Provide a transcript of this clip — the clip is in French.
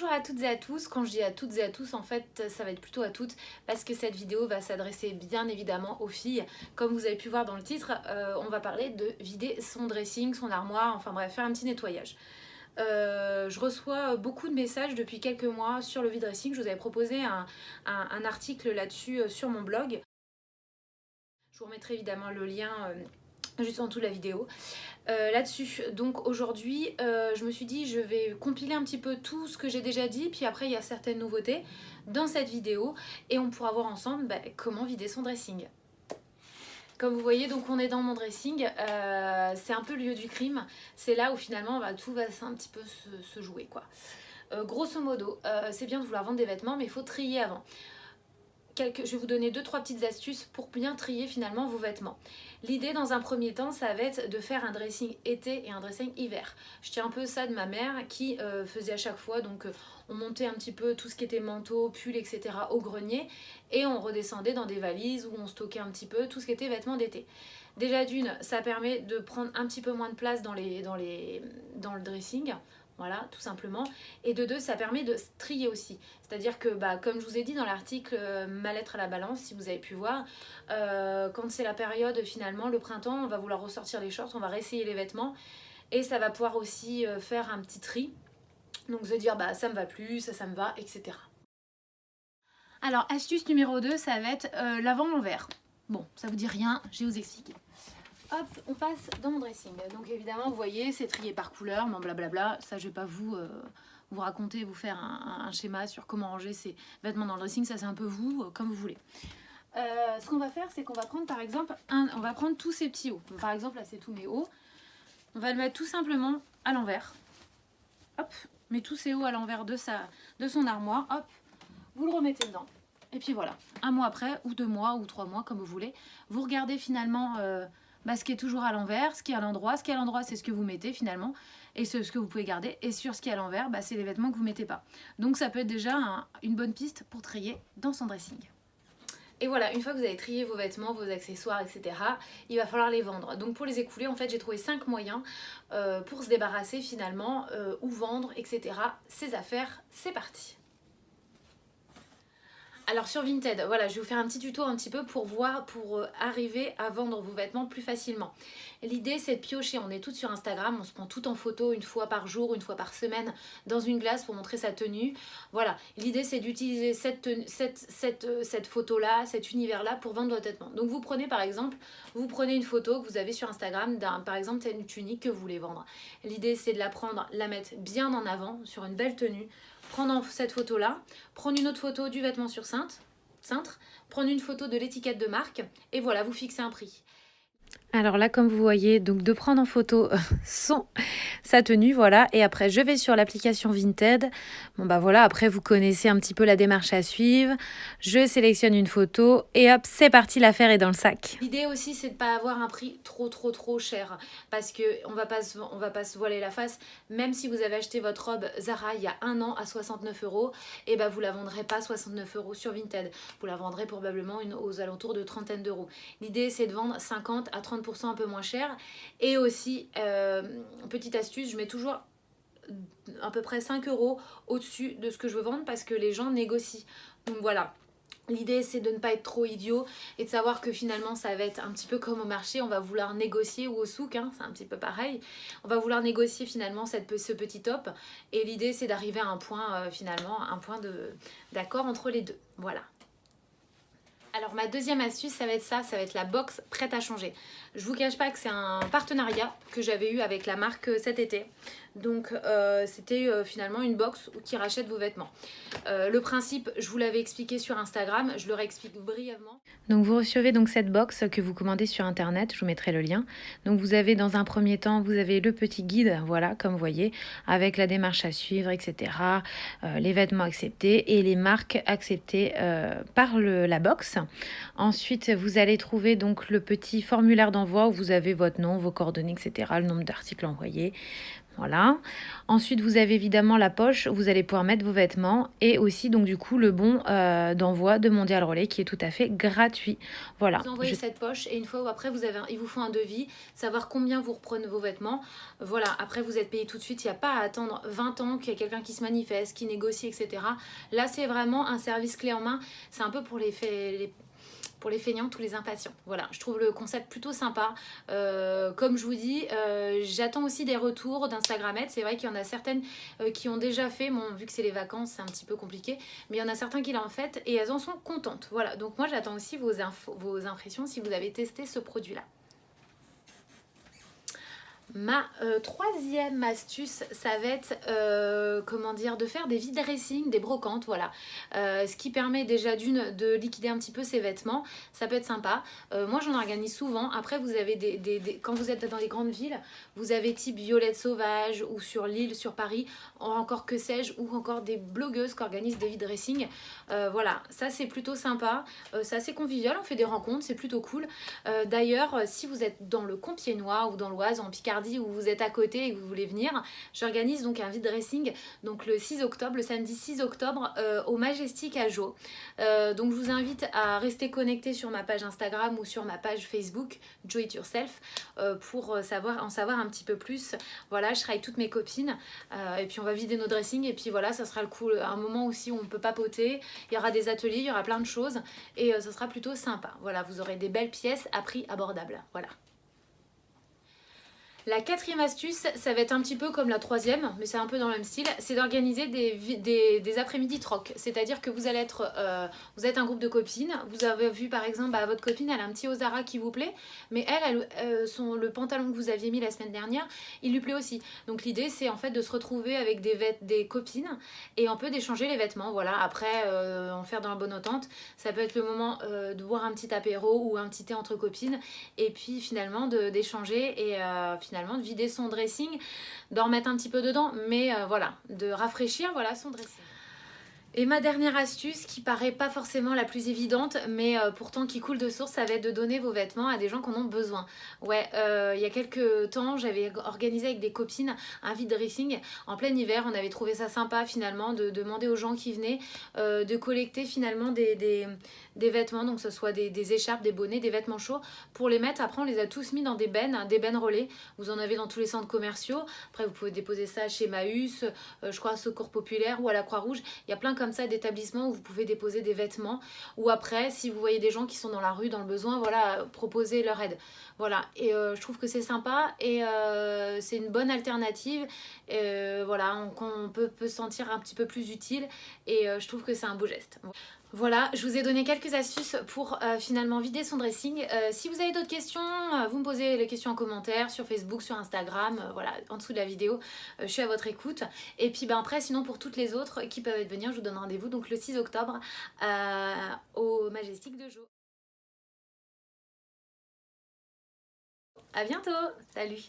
Bonjour à toutes et à tous. Quand je dis à toutes et à tous, en fait, ça va être plutôt à toutes parce que cette vidéo va s'adresser bien évidemment aux filles. Comme vous avez pu voir dans le titre, on va parler de vider son dressing, son armoire, enfin bref, faire un petit nettoyage. Je reçois beaucoup de messages depuis quelques mois sur le vide dressing. Je vous avais proposé un article là-dessus sur mon blog. Je vous remettrai évidemment le lien juste en dessous de la vidéo. Là-dessus, donc aujourd'hui, je me suis dit je vais compiler un petit peu tout ce que j'ai déjà dit, puis après il y a certaines nouveautés dans cette vidéo et on pourra voir ensemble comment vider son dressing. Comme vous voyez, donc on est dans mon dressing, c'est un peu le lieu du crime, c'est là où finalement tout va un petit peu se jouer quoi. Grosso modo, c'est bien de vouloir vendre des vêtements, mais il faut trier avant. Je vais vous donner 2-3 petites astuces pour bien trier finalement vos vêtements. L'idée dans un premier temps, ça va être de faire un dressing été et un dressing hiver. Je tiens un peu ça de ma mère qui faisait à chaque fois, donc on montait un petit peu tout ce qui était manteau, pull, etc. au grenier et on redescendait dans des valises où on stockait un petit peu tout ce qui était vêtements d'été. Déjà d'une, ça permet de prendre un petit peu moins de place dans le dressing. Voilà, tout simplement. Et de deux, ça permet de trier aussi. C'est-à-dire que, comme je vous ai dit dans l'article Ma lettre à la balance, si vous avez pu voir, quand c'est la période, finalement, le printemps, on va vouloir ressortir les shorts, on va réessayer les vêtements. Et ça va pouvoir aussi faire un petit tri. Donc se dire, ça me va plus, ça me va, etc. Alors, astuce numéro 2, ça va être l'avant-l'envers. Bon, ça vous dit rien, je vais vous expliquer. Hop, on passe dans mon dressing. Donc évidemment, vous voyez, c'est trié par couleur, bon blablabla. Ça, je vais pas vous raconter, vous faire un schéma sur comment ranger ces vêtements dans le dressing. Ça, c'est un peu vous, comme vous voulez. Ce qu'on va faire, c'est qu'on va prendre par exemple, on va prendre tous ces petits hauts. Donc, par exemple, là, c'est tous mes hauts. On va le mettre tout simplement à l'envers. Hop, met tous ces hauts à l'envers de son armoire. Hop, vous le remettez dedans. Et puis voilà, un mois après, ou 2 mois, ou 3 mois, comme vous voulez. Vous regardez finalement... ce qui est toujours à l'envers, ce qui est à l'endroit. Ce qui est à l'endroit, c'est ce que vous mettez finalement, et ce que vous pouvez garder. Et sur ce qui est à l'envers, c'est les vêtements que vous ne mettez pas. Donc ça peut être déjà une bonne piste pour trier dans son dressing. Et voilà, une fois que vous avez trié vos vêtements, vos accessoires, etc., il va falloir les vendre. Donc pour les écouler, en fait, j'ai trouvé 5 moyens pour se débarrasser finalement, ou vendre, etc. Ces affaires, c'est parti. Alors sur Vinted, voilà, je vais vous faire un petit tuto un petit peu pour arriver à vendre vos vêtements plus facilement. L'idée, c'est de piocher. On est toutes sur Instagram, on se prend tout en photo une fois par jour, une fois par semaine dans une glace pour montrer sa tenue. Voilà, l'idée, c'est d'utiliser cette photo-là, cet univers-là pour vendre votre vêtement. Donc vous prenez par exemple, une photo que vous avez sur Instagram par exemple, une tunique que vous voulez vendre. L'idée, c'est de la prendre, la mettre bien en avant sur une belle tenue. Prendre cette photo-là, prendre une autre photo du vêtement sur cintre, prendre une photo de l'étiquette de marque et voilà, vous fixez un prix. Alors là, comme vous voyez, donc de prendre en photo sa tenue, voilà. Et après, je vais sur l'application Vinted. Bon voilà, après vous connaissez un petit peu la démarche à suivre. Je sélectionne une photo et hop, c'est parti, l'affaire est dans le sac. L'idée aussi, c'est de ne pas avoir un prix trop cher. Parce qu'on va pas se voiler la face. Même si vous avez acheté votre robe Zara il y a 1 an à 69 €, et vous la vendrez pas 69 € sur Vinted. Vous la vendrez probablement aux alentours de trentaine d'euros. L'idée, c'est de vendre 50 à 30% un peu moins cher. Et aussi, petite astuce, je mets toujours à peu près 5 € au-dessus de ce que je veux vendre parce que les gens négocient. Donc voilà. L'idée, c'est de ne pas être trop idiot et de savoir que finalement, ça va être un petit peu comme au marché. On va vouloir négocier, ou au souk, hein, c'est un petit peu pareil. On va vouloir négocier finalement ce petit top. Et l'idée, c'est d'arriver à un point, finalement, un point d'accord entre les deux. Voilà. Alors ma deuxième astuce, ça va être la box prête à changer. Je vous cache pas que c'est un partenariat que j'avais eu avec la marque cet été. Donc c'était finalement une box qui rachète vos vêtements. Le principe, je vous l'avais expliqué sur Instagram, je le réexplique brièvement. Donc vous recevez donc cette box que vous commandez sur internet, je vous mettrai le lien. Donc vous avez dans un premier temps, vous avez le petit guide, voilà, comme vous voyez, avec la démarche à suivre, etc. Les vêtements acceptés et les marques acceptées par la box. Ensuite, vous allez trouver donc le petit formulaire d'envoi d'envoi où vous avez votre nom, vos coordonnées, etc., le nombre d'articles envoyés. Voilà. Ensuite, vous avez évidemment la poche où vous allez pouvoir mettre vos vêtements et aussi donc du coup le bon d'envoi de Mondial Relais qui est tout à fait gratuit. Voilà. Vous envoyez cette poche et une fois après ils vous font un devis, savoir combien vous reprenez vos vêtements. Voilà, après vous êtes payé tout de suite, il n'y a pas à attendre 20 ans qu'il y a quelqu'un qui se manifeste, qui négocie, etc. Là, c'est vraiment un service clé en main. C'est un peu pour les feignants, tous les impatients. Voilà, je trouve le concept plutôt sympa. Comme je vous dis, j'attends aussi des retours d'Instagramettes. C'est vrai qu'il y en a certaines qui ont déjà fait. Bon, vu que c'est les vacances, c'est un petit peu compliqué. Mais il y en a certains qui l'ont fait et elles en sont contentes. Voilà, donc moi j'attends aussi vos impressions si vous avez testé ce produit-là. Ma troisième astuce, ça va être comment dire, de faire des vide dressing, des brocantes, voilà. Ce qui permet déjà de liquider un petit peu ses vêtements, ça peut être sympa. Moi j'en organise souvent. Après vous avez quand vous êtes dans les grandes villes, vous avez type Violette Sauvage ou sur Lille, sur Paris, encore que sais-je, ou encore des blogueuses qui organisent des vide dressing. Voilà, ça c'est plutôt sympa, c'est assez convivial, on fait des rencontres, c'est plutôt cool. D'ailleurs, si vous êtes dans le Compiègnois ou dans l'Oise, en Picardie, où vous êtes à côté et que vous voulez venir, j'organise donc un vide dressing donc le 6 octobre, le samedi 6 octobre au Majestic à Jo. Donc je vous invite à rester connecté sur ma page Instagram ou sur ma page Facebook Jo It Yourself pour en savoir un petit peu plus. Voilà, je serai avec toutes mes copines et puis on va vider nos dressings et puis voilà, ça sera un moment aussi où on peut papoter, il y aura des ateliers, il y aura plein de choses et ça sera plutôt sympa. Voilà, vous aurez des belles pièces à prix abordable. Voilà. La quatrième astuce, ça va être un petit peu comme la troisième, mais c'est un peu dans le même style, c'est d'organiser des après-midi troc. C'est-à-dire que vous allez vous êtes un groupe de copines, vous avez vu par exemple, votre copine, elle a un petit Ozara qui vous plaît, mais le pantalon que vous aviez mis la semaine dernière, il lui plaît aussi. Donc l'idée, c'est en fait de se retrouver avec des copines et un peu d'échanger les vêtements. Voilà, après, en faire dans la bonne entente, ça peut être le moment de boire un petit apéro ou un petit thé entre copines et puis finalement d'échanger et finalement de vider son dressing, d'en remettre un petit peu dedans, mais voilà, de rafraîchir voilà son dressing. Et ma dernière astuce, qui paraît pas forcément la plus évidente, mais pourtant qui coule de source, ça va être de donner vos vêtements à des gens qui en ont besoin. Ouais, il y a quelques temps, j'avais organisé avec des copines un vide dressing en plein hiver. On avait trouvé ça sympa finalement de demander aux gens qui venaient de collecter finalement des vêtements, donc que ce soit des écharpes, des bonnets, des vêtements chauds, pour les mettre. Après, on les a tous mis dans des bennes relais. Vous en avez dans tous les centres commerciaux. Après, vous pouvez déposer ça chez Maüs, je crois Secours Populaire ou à la Croix-Rouge. Il y a plein comme ça d'établissements où vous pouvez déposer des vêtements. Ou après, si vous voyez des gens qui sont dans la rue, dans le besoin, voilà, proposez leur aide. Voilà, et je trouve que c'est sympa et c'est une bonne alternative. Voilà, on peut se sentir un petit peu plus utile et je trouve que c'est un beau geste. Voilà, je vous ai donné quelques astuces pour finalement vider son dressing. Si vous avez d'autres questions, vous me posez les questions en commentaire sur Facebook, sur Instagram, voilà, en dessous de la vidéo. Je suis à votre écoute. Et puis après, sinon pour toutes les autres qui peuvent venir, je vous donne rendez-vous donc le 6 octobre au Majestic de Jo. À bientôt, salut!